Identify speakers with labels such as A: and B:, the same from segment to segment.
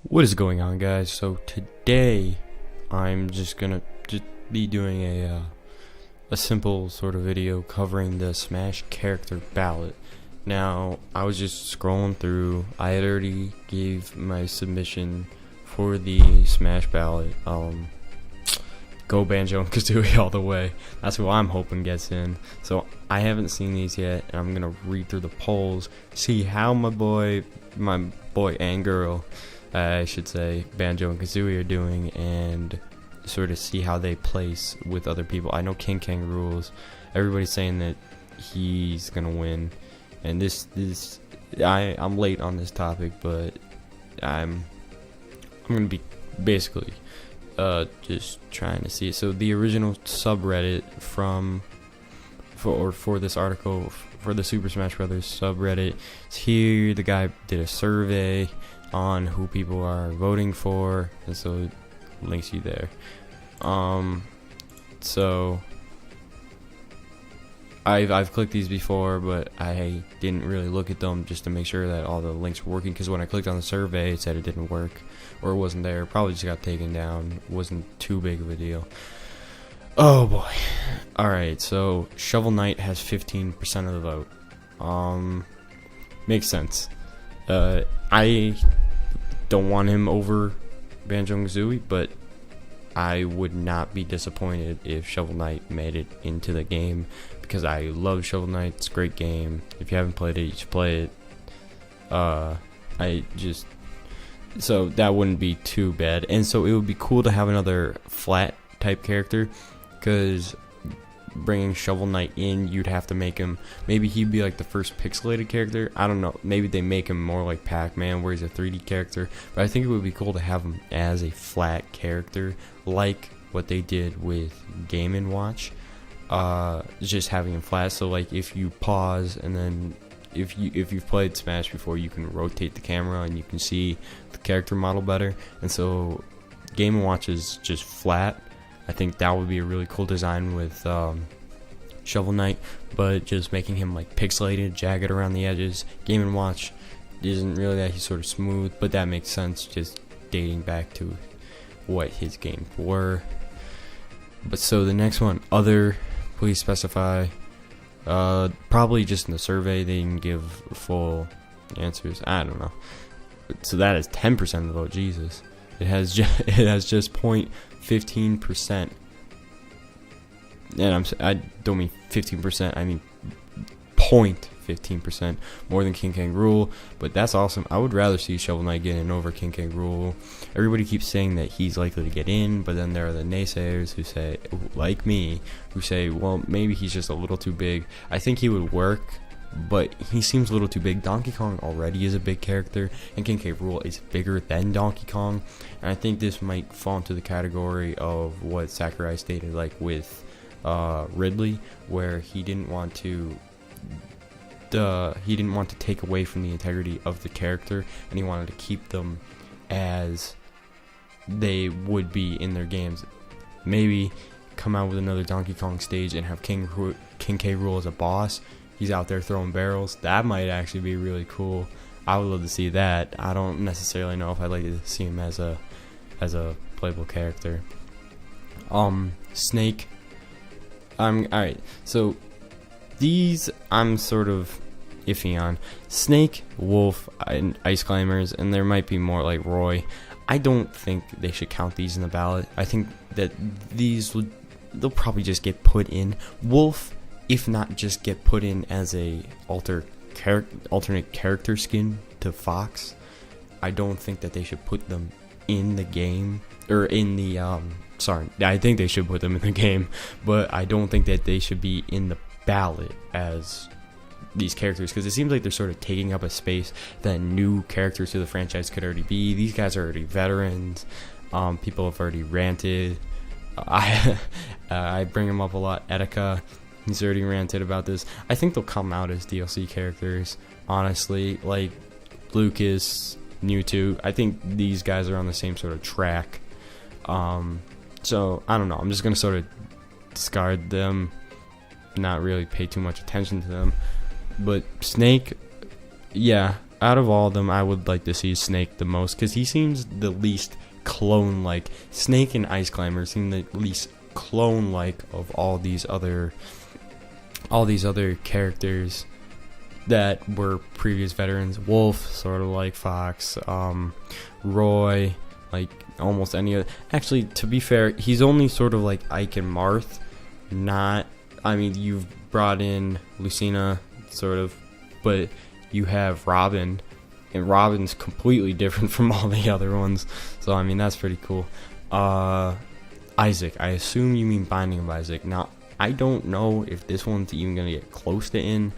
A: What is going on, guys? So today I'm just gonna be doing a simple sort of video covering the Smash character ballot. Now, I was just scrolling through. I had already gave my submission for the Smash ballot. Go Banjo and Kazooie all the way. That's who I'm hoping gets in. So I haven't seen these yet, and I'm gonna read through the polls, see how my boy and girl, I should say, Banjo and Kazooie are doing, and sort of see how they place with other people. I know King Kang rules. Everybody's saying that he's gonna win, and I'm late on this topic, but I'm gonna be basically just trying to see it. So the original subreddit for this article for the Super Smash Brothers subreddit is here. The guy did a survey on who people are voting for, and so it links you there. So I've clicked these before, but I didn't really look at them just to make sure that all the links were working, because when I clicked on the survey it said it didn't work, or it wasn't there. Probably just got taken down. Wasn't too big of a deal. Oh boy. Alright, so Shovel Knight has 15% of the vote. Makes sense. I don't want him over Banjo and Kazooie, but I would not be disappointed if Shovel Knight made it into the game, because I love Shovel Knight. It's a great game. If you haven't played it, you should play it. So that wouldn't be too bad. And so it would be cool to have another flat type character, because bringing Shovel Knight in, you'd have to make him, maybe he'd be like the first pixelated character. I don't know, maybe they make him more like Pac-Man where he's a 3D character, but I think it would be cool to have him as a flat character, like what they did with Game & Watch. Just having him flat, so like if you pause and then if you've played Smash before, you can rotate the camera and you can see the character model better. And so Game & Watch is just flat. I think that would be a really cool design with Shovel Knight, but just making him like pixelated, jagged around the edges. Game & Watch isn't really that, he's sort of smooth, but that makes sense just dating back to what his games were. But so the next one, other, please specify. Probably just in the survey they didn't give full answers. I don't know. So that is 10% of the vote. Jesus, it has just 0.15%. And I don't mean 15%. I mean 0.15% more than King Kang Rule. But that's awesome. I would rather see Shovel Knight get in over King Kang Rule. Everybody keeps saying that he's likely to get in, but then there are the naysayers who say, like me, who say, well, maybe he's just a little too big. I think he would work, but he seems a little too big. Donkey Kong already is a big character, and King Kang Rule is bigger than Donkey Kong. And I think this might fall into the category of what Sakurai stated, like with Ridley, where he didn't want to take away from the integrity of the character, and he wanted to keep them as they would be in their games. Maybe come out with another Donkey Kong stage and have King K. Rool as a boss. He's out there throwing barrels. That might actually be really cool. I would love to see that. I don't necessarily know if I'd like to see him as a playable character. Snake. Alright, so these I'm sort of iffy on. Snake, Wolf, and Ice Climbers, and there might be more like Roy. I don't think they should count these in the ballot. I think that they'll probably just get put in. Wolf, if not just get put in as a alternate character skin to Fox. I don't think that they should put them in the game, or in the sorry, I think they should put them in the game, but I don't think that they should be in the ballot as these characters, because it seems like they're sort of taking up a space that new characters to the franchise could already be. These guys are already veterans. People have already ranted. I bring him up a lot. Etika, he's already ranted about this. I think they'll come out as DLC characters, honestly, like Lucas, Mewtwo. I think these guys are on the same sort of track. So I don't know, I'm just gonna sort of discard them, not really pay too much attention to them. But Snake, yeah, out of all of them, I would like to see Snake the most, because he seems the least clone-like. Snake and Ice Climber seem the least clone-like of all these other characters that were previous veterans. Wolf, sort of like Fox. Roy, like almost any other. Actually, to be fair, he's only sort of like Ike and Marth. Not, I mean, you've brought in Lucina, sort of, but you have Robin, and Robin's completely different from all the other ones. So I mean, that's pretty cool. Isaac, I assume you mean Binding of Isaac. Now, I don't know if this one's even gonna get close to in,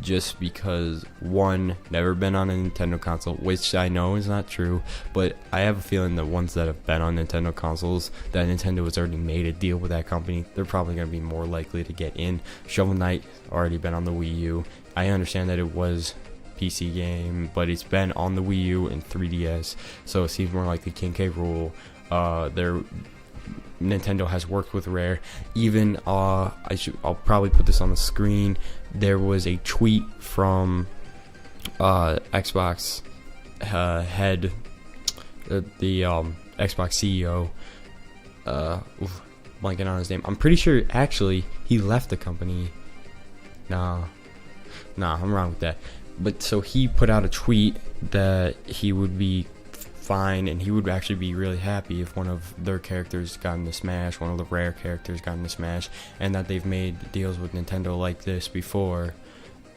A: just because, one, never been on a Nintendo console, which I know is not true, but I have a feeling the ones that have been on Nintendo consoles, that Nintendo has already made a deal with that company, they're probably going to be more likely to get in. Shovel Knight already been on the Wii U. I understand that it was PC game, but it's been on the Wii U and 3DS, so it seems more like the King K. Rool. Nintendo has worked with Rare. Even I'll probably put this on the screen. There was a tweet from Xbox head, the Xbox CEO. Blanking on his name. I'm pretty sure actually he left the company. Nah, I'm wrong with that. But so he put out a tweet that he would be fine, and he would actually be really happy if one of their characters got into Smash, one of the Rare characters got into Smash, and that they've made deals with Nintendo like this before,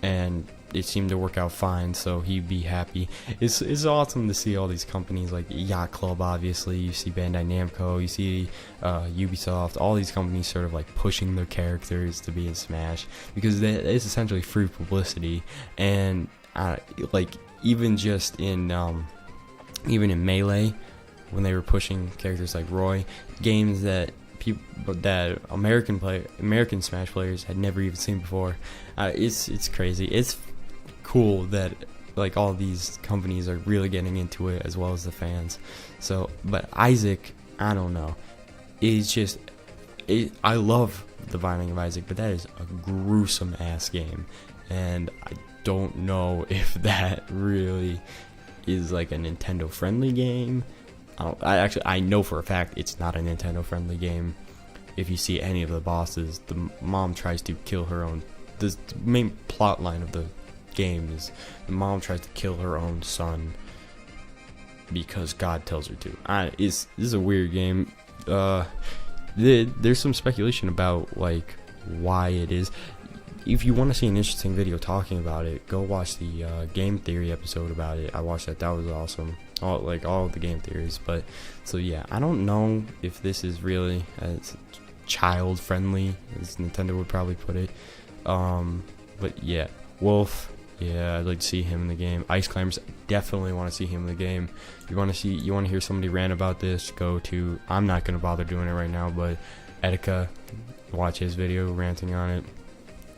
A: and it seemed to work out fine, so he'd be happy. It's awesome to see all these companies like Yacht Club, obviously, you see Bandai Namco, you see Ubisoft, all these companies sort of like pushing their characters to be in Smash, because it's essentially free publicity, and like even just in even in Melee, when they were pushing characters like Roy, games that American Smash players had never even seen before. It's crazy. It's cool that like all these companies are really getting into it, as well as the fans. So, but Isaac, I don't know. It's just, I love The Binding of Isaac, but that is a gruesome ass game, and I don't know if that really is like a Nintendo friendly game. I know for a fact it's not a Nintendo friendly game. If you see any of the bosses, the mom tries to kill her own. The main plot line of the game is the mom tries to kill her own son because God tells her to. This is a weird game. There's some speculation about like why it is. If you want to see an interesting video talking about it, go watch the game theory episode about it. I watched that. That was awesome. All of the game theories. But so yeah, I don't know if this is really as child friendly as Nintendo would probably put it. But yeah, Wolf. Yeah, I'd like to see him in the game. Ice Climbers, definitely want to see him in the game. You want to hear somebody rant about this? Go to. I'm not gonna bother doing it right now, but Etika, watch his video ranting on it.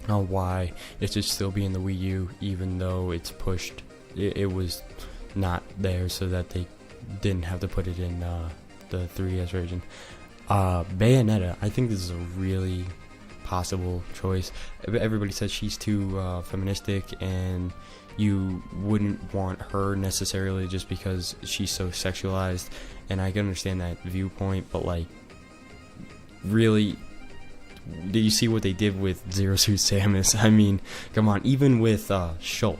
A: Why it should still be in the Wii U, even though it's pushed. It was not there, so that they didn't have to put it in the 3DS version. Bayonetta, I think this is a really possible choice. Everybody says she's too feministic, and you wouldn't want her necessarily just because she's so sexualized, and I can understand that viewpoint, but like, really, did you see what they did with Zero Suit Samus? I mean, come on, even with Shulk,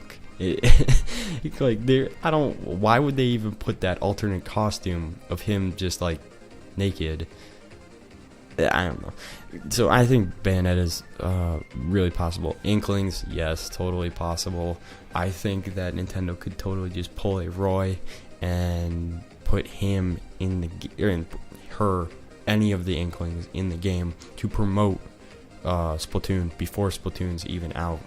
A: why would they even put that alternate costume of him just like naked? I don't know. So I think Bayonetta's really possible. Inklings, yes, totally possible. I think that Nintendo could totally just pull a Roy and put him in any of the Inklings in the game to promote Splatoon before Splatoon's even out.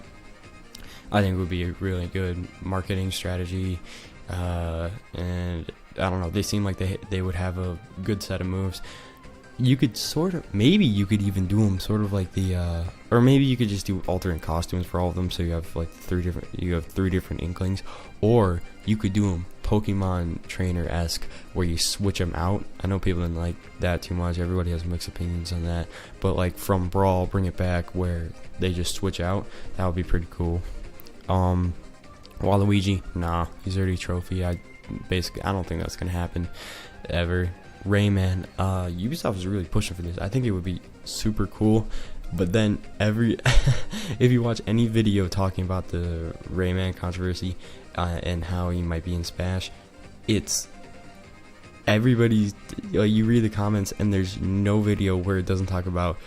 A: I think it would be a really good marketing strategy, and I don't know, they seem like they would have a good set of moves. You could maybe you could even do them sort of like or maybe you could just do alternate costumes for all of them, so you have like three different Inklings, or you could do them Pokemon Trainer-esque, where you switch them out. I know people didn't like that too much. Everybody has mixed opinions on that, but like from Brawl, bring it back where they just switch out. That would be pretty cool. Waluigi, nah, he's already trophy. I don't think that's gonna happen ever. Rayman, Ubisoft is really pushing for this. I think it would be super cool. But then if you watch any video talking about the Rayman controversy and how he might be in Smash, it's everybody's. You read the comments and there's no video where it doesn't talk about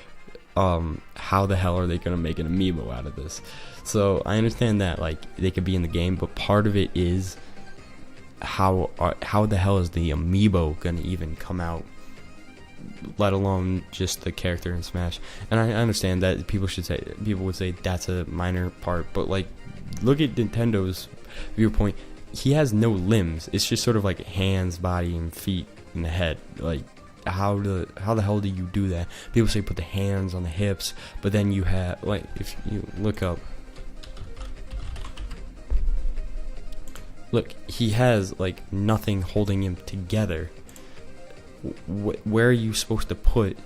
A: how the hell are they gonna make an amiibo out of this. So I understand that like they could be in the game, but part of it is how the hell is the amiibo gonna even come out, let alone just the character in Smash. And I understand that people would say that's a minor part, but like look at Nintendo's viewpoint. He has no limbs. It's just sort of like hands, body, and feet and the head. Like how the hell do you do that? People say put the hands on the hips, but then you have like if you look up, look, he has like nothing holding him together. Where are you supposed to put?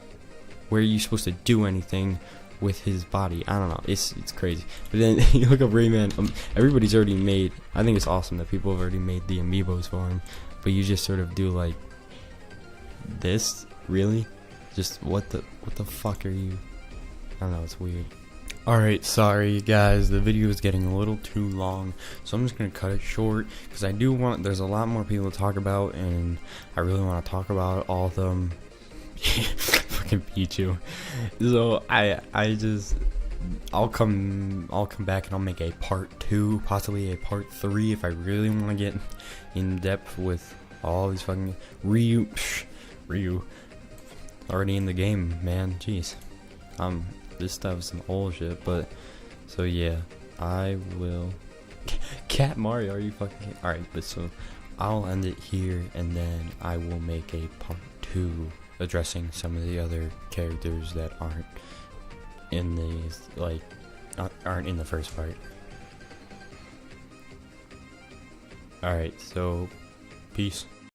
A: Where are you supposed to do anything with his body? I don't know. It's crazy. But then you look up Rayman. Everybody's already made. I think it's awesome that people have already made the amiibos for him. But you just sort of do like this. Really? Just what the fuck are you? I don't know. It's weird. Alright, sorry guys, the video is getting a little too long, so I'm just going to cut it short, because there's a lot more people to talk about, and I really want to talk about all of them. Fucking Pichu. So, I'll come back and I'll make a part 2, possibly a part 3, if I really want to get in depth with all these fucking Ryu, already in the game, man, jeez. This stuff is some old shit, but so yeah, I will. Cat Mario, are you fucking? Alright, but so I'll end it here, and then I will make a part 2 addressing some of the other characters that aren't in aren't in the first part. Alright, so peace.